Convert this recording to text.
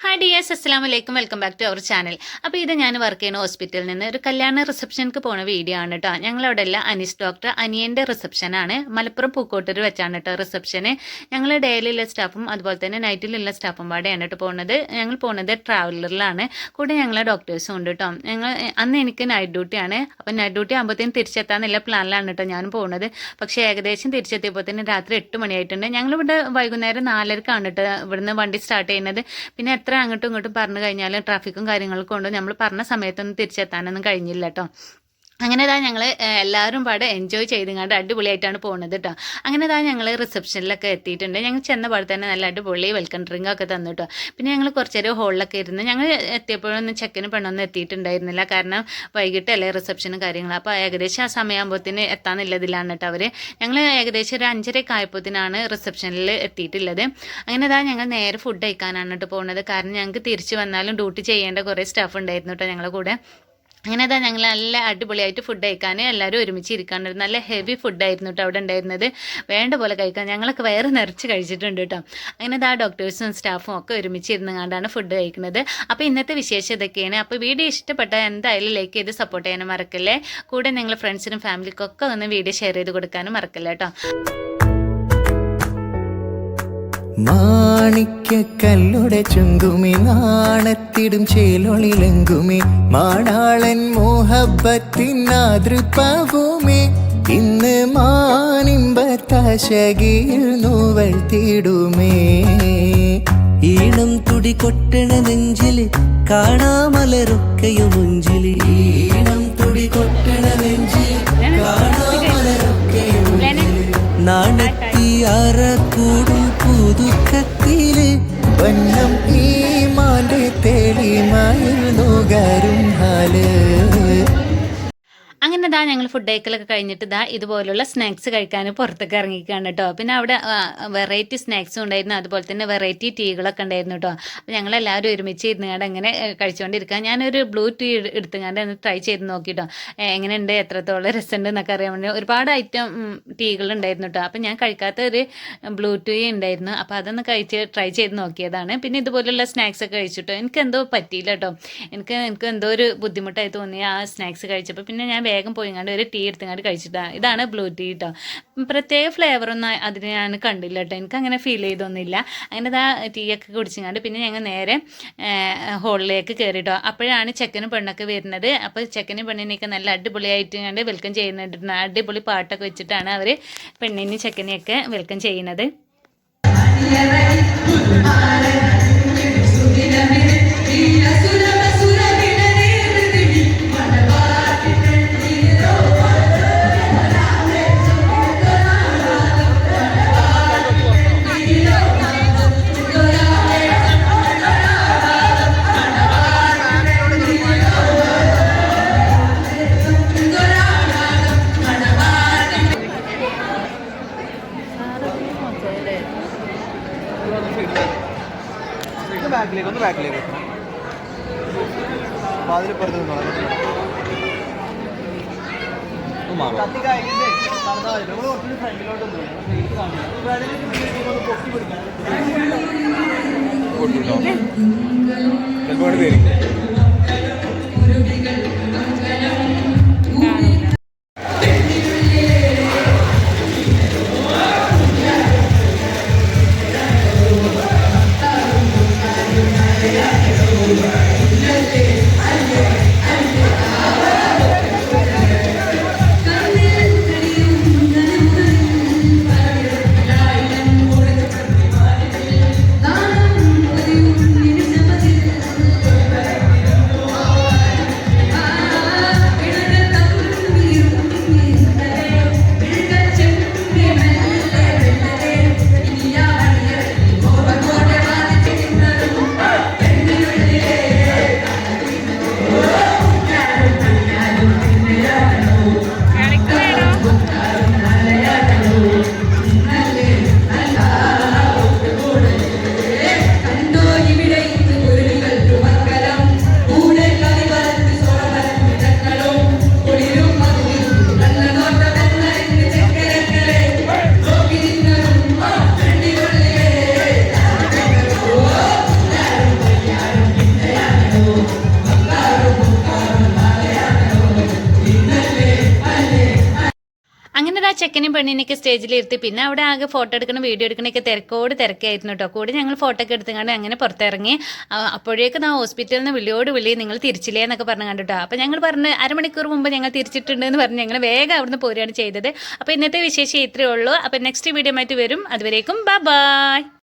Hi dears, അസ്സലാമു അലൈക്കും. Welcome back to our channel. അപ്പോൾ ഇത് ഞാൻ വർക്ക് ചെയ്യുന്ന ഹോസ്പിറ്റലിൽ നിന്ന് ഒരു കല്യാണ റിസപ്ഷനിക്ക് പോണ വീഡിയോ ആണ് കേട്ടോ. ഞങ്ങളവിടെ അല്ല, അനീസ് ഡോക്ടർ അനിയൻ്റെ റിസപ്ഷനാണ്. മലപ്പുറം പൂക്കോട്ടൂർ വെച്ചാണ് കേട്ടോ റിസപ്ഷന്. ഞങ്ങൾ ഡെയിലിയുള്ള സ്റ്റാഫും അതുപോലെ തന്നെ നൈറ്റിലുള്ള സ്റ്റാഫും പാടെയാണ് കേട്ടോ പോകുന്നത്. ഞങ്ങൾ പോകുന്നത് ട്രാവലറിലാണ്. കൂടെ ഞങ്ങളെ ഡോക്ടേഴ്സും ഉണ്ട് കേട്ടോ. അന്ന് എനിക്ക് നൈറ്റ് ഡ്യൂട്ടിയാണ്. അപ്പം നൈറ്റ് ഡ്യൂട്ടി ആകുമ്പോഴത്തേനും തിരിച്ചെത്താന്നുള്ള പ്ലാനിലാണ് കേട്ടോ ഞാൻ പോകുന്നത്. പക്ഷേ ഏകദേശം തിരിച്ചെത്തിയപ്പോൾ തന്നെ രാത്രി 8 മണിയായിട്ടുണ്ട്. ഞങ്ങളിവിടെ വൈകുന്നേരം 4:30 കേട്ടോ ഇവിടുന്ന് വണ്ടി സ്റ്റാർട്ട് ചെയ്യുന്നത്. പിന്നെ എത്ര അങ്ങോട്ടും ഇങ്ങോട്ടും പറഞ്ഞു കഴിഞ്ഞാൽ ട്രാഫിക്കും കാര്യങ്ങളൊക്കെ കൊണ്ട് നമ്മൾ പറഞ്ഞ സമയത്തൊന്നും തിരിച്ചെത്താനൊന്നും കഴിഞ്ഞില്ല കേട്ടോ. അങ്ങനെ ഞങ്ങൾ എല്ലാവരും പാടെ എൻജോയ് ചെയ്തുകൊണ്ട് അടിപൊളിയായിട്ടാണ് പോകുന്നത് കേട്ടോ. അങ്ങനെ ഞങ്ങൾ റിസപ്ഷനിലൊക്കെ എത്തിയിട്ടുണ്ട്. ഞങ്ങൾ ചെന്ന പാടെ തന്നെ നല്ല അടിപൊളി വെൽക്കം ഡ്രിങ്ക് ഒക്കെ തന്നു കേട്ടോ. പിന്നെ ഞങ്ങൾ കുറച്ച് നേരം ഹോളിലൊക്കെ ഇരുന്ന് ഞങ്ങൾ എത്തിയപ്പോഴൊന്നും ചെക്കന് പെണ്ണൊന്നും എത്തിയിട്ടുണ്ടായിരുന്നില്ല. കാരണം വൈകിട്ടല്ലേ റിസപ്ഷനും കാര്യങ്ങളും. അപ്പോൾ ഏകദേശം ആ സമയമാകുമ്പോഴത്തേന് എത്താമെന്നുള്ളതിലാണ് കേട്ടോ അവർ. ഞങ്ങൾ ഏകദേശം ഒരു 5:30 ആയപ്പോഴത്തേനാണ് റിസപ്ഷനിൽ എത്തിയിട്ടുള്ളത്. അങ്ങനെ ഞങ്ങൾ നേരെ ഫുഡ് കഴിക്കാനാണ് കേട്ടോ പോകുന്നത്. കാരണം ഞങ്ങൾക്ക് തിരിച്ച് വന്നാലും ഡ്യൂട്ടി ചെയ്യേണ്ട കുറേ സ്റ്റാഫ് ഉണ്ടായിരുന്നു കേട്ടോ ഞങ്ങളുടെ കൂടെ. അങ്ങനെ ഞങ്ങൾ നല്ല അടിപൊളിയായിട്ട് ഫുഡ് കഴിക്കാൻ എല്ലാവരും ഒരുമിച്ച് ഇരിക്കാണ്ടായിരുന്നു. നല്ല ഹെവി ഫുഡായിരുന്നു കേട്ടോ അവിടെ ഉണ്ടായിരുന്നത്. വേണ്ട പോലെ കഴിക്കാൻ ഞങ്ങളൊക്കെ വയറ് നിറച്ച് കഴിച്ചിട്ടുണ്ട് കേട്ടോ. അങ്ങനെ ഡോക്ടേഴ്സും സ്റ്റാഫും ഒക്കെ ഒരുമിച്ച് ഇരുന്നുകൊണ്ടാണ് ഫുഡ് കഴിക്കുന്നത്. അപ്പോൾ ഇന്നത്തെ വിശേഷം ഇതൊക്കെയാണ്. അപ്പോൾ വീഡിയോ ഇഷ്ടപ്പെട്ടാൽ എന്തായാലും ലൈക്ക് ചെയ്ത് സപ്പോർട്ട് ചെയ്യാനും മറക്കല്ലേ. കൂടെ നിങ്ങൾ ഫ്രണ്ട്സിനും ഫാമിലിക്കൊക്കെ ഒന്ന് വീഡിയോ ഷെയർ ചെയ്ത് കൊടുക്കാനും മറക്കല്ലേ കേട്ടോ. മാണിക്കല്ലുടെ ചുങ്കുമി നാണത്തിടും ചേലൊളിലെങ്കുമി മാണാളൻ മോഹബത്തിനാതൃപ്പവുമേ ഇന്ന് മാനിമ്പത്താശകയിൽ നൂവൽ തീടുമേ ഈണം തുടി കൊട്ടണ നെഞ്ചില് കാണാമലരൊക്കെയും മുഞ്ചില് ഈണം തുടി കൊട്ടണ നെഞ്ചില് കാണാമലരൊക്കെയും നാണത്തിയാറ കൂടും പുതുക്കത്തില് വന്നം ഈ മാന്റെ തെളിമയിൽ നുകരും ഹാല്. അങ്ങനെ ഞങ്ങൾ ഫുഡ് കഴിക്കലൊക്കെ കഴിഞ്ഞിട്ട് ഇതുപോലുള്ള സ്നാക്സ് കഴിക്കാൻ പുറത്തൊക്കെ ഇറങ്ങിക്കുകയാണ് കേട്ടോ. പിന്നെ അവിടെ വെറൈറ്റി സ്നാക്സും ഉണ്ടായിരുന്നു, അതുപോലെ തന്നെ വെറൈറ്റി ടീകളൊക്കെ ഉണ്ടായിരുന്നു കേട്ടോ. അപ്പോൾ ഞങ്ങളെല്ലാവരും ഒരുമിച്ച് ഇരുന്നുകൊണ്ട് അങ്ങനെ കഴിച്ചുകൊണ്ടിരിക്കുക. ഞാനൊരു ബ്ലൂ ടീ എടുത്തുകൊണ്ട് ഒന്ന് ട്രൈ ചെയ്ത് നോക്കിട്ടോ, എങ്ങനെയുണ്ട്, എത്രത്തോളം രസമുണ്ട് എന്നൊക്കെ അറിയാൻ വേണ്ടി. ഒരുപാട് ഐറ്റം ടീകൾ ഉണ്ടായിരുന്നു കേട്ടോ. അപ്പോൾ ഞാൻ കഴിക്കാത്ത ഒരു ബ്ലൂ ടീ ഉണ്ടായിരുന്നു. അപ്പോൾ അതൊന്ന് ട്രൈ ചെയ്ത് നോക്കിയതാണ്. പിന്നെ ഇതുപോലുള്ള സ്നാക്സ് ഒക്കെ കഴിച്ചിട്ടോ എനിക്ക് എന്തോ പറ്റിയില്ല കേട്ടോ. എനിക്ക് എന്തോ ഒരു ബുദ്ധിമുട്ടായി തോന്നി ആ സ്നാക്സ് കഴിച്ചപ്പോൾ. പിന്നെ ഞാൻ വേഗം പോയിങ്ങാണ്ട് ഒരു ടീ എടുത്തുകൊണ്ട് കഴിച്ചിട്ടാണ്. ഇതാണ് ബ്ലൂ ടീ കേട്ടോ. പ്രത്യേക ഫ്ലേവറൊന്നും അതിന് ഞാൻ കണ്ടില്ല കേട്ടോ. എനിക്ക് അങ്ങനെ ഫീൽ ചെയ്തൊന്നുമില്ല. അങ്ങനെ ടീ ഒക്കെ കുടിച്ചിങ്ങാണ്ട് പിന്നെ ഞങ്ങൾ നേരെ ഹോളിലേക്ക് കയറിട്ടോ. അപ്പോഴാണ് ചെക്കനും പെണ്ണൊക്കെ വരുന്നത്. അപ്പോൾ ചെക്കനും പെണ്ണിനെയൊക്കെ നല്ല അടിപൊളിയായിട്ട് കണ്ട് വെൽക്കം ചെയ്യുന്നുണ്ട്. അടിപൊളി പാട്ടൊക്കെ വെച്ചിട്ടാണ് അവർ പെണ്ണിനും ചെക്കനെയൊക്കെ വെൽക്കം ചെയ്യുന്നത്. ബാക്കിലേക്ക് അതിന് പുറത്ത് ഫ്രണ്ടിലോട്ട് ഒരുപാട് പേര് ഇതാ ചെക്കനും പെണ്ണിനൊക്കെ സ്റ്റേജിലിരുത്തി പിന്നെ അവിടെ ആകെ ഫോട്ടോ എടുക്കണം വീഡിയോ എടുക്കണമൊക്കെ തിരക്കായിരുന്നു കേട്ടോ. കൂടെ ഞങ്ങൾ ഫോട്ടോ ഒക്കെ എടുത്തുകൊണ്ട് അങ്ങനെ പുറത്തിറങ്ങി. അപ്പോഴേക്കും ഹോസ്പിറ്റലിൽ നിന്ന് വിളി നിങ്ങൾ തിരിച്ചില്ലേ എന്നൊക്കെ പറഞ്ഞു കണ്ടിട്ടോ. അപ്പോൾ ഞങ്ങൾ പറഞ്ഞ് അരമണിക്കൂർ മുമ്പ് ഞങ്ങൾ തിരിച്ചിട്ടുണ്ടെന്ന് പറഞ്ഞ് ഞങ്ങൾ വേഗം അവിടുന്ന് പോരുകയാണ് ചെയ്തത്. അപ്പോൾ ഇന്നത്തെ വിശേഷം ഇത്രയേ ഉള്ളൂ. അപ്പോൾ നെക്സ്റ്റ് വീഡിയോ ആയിട്ട് വരും. അതുവരേക്കും ബൈ.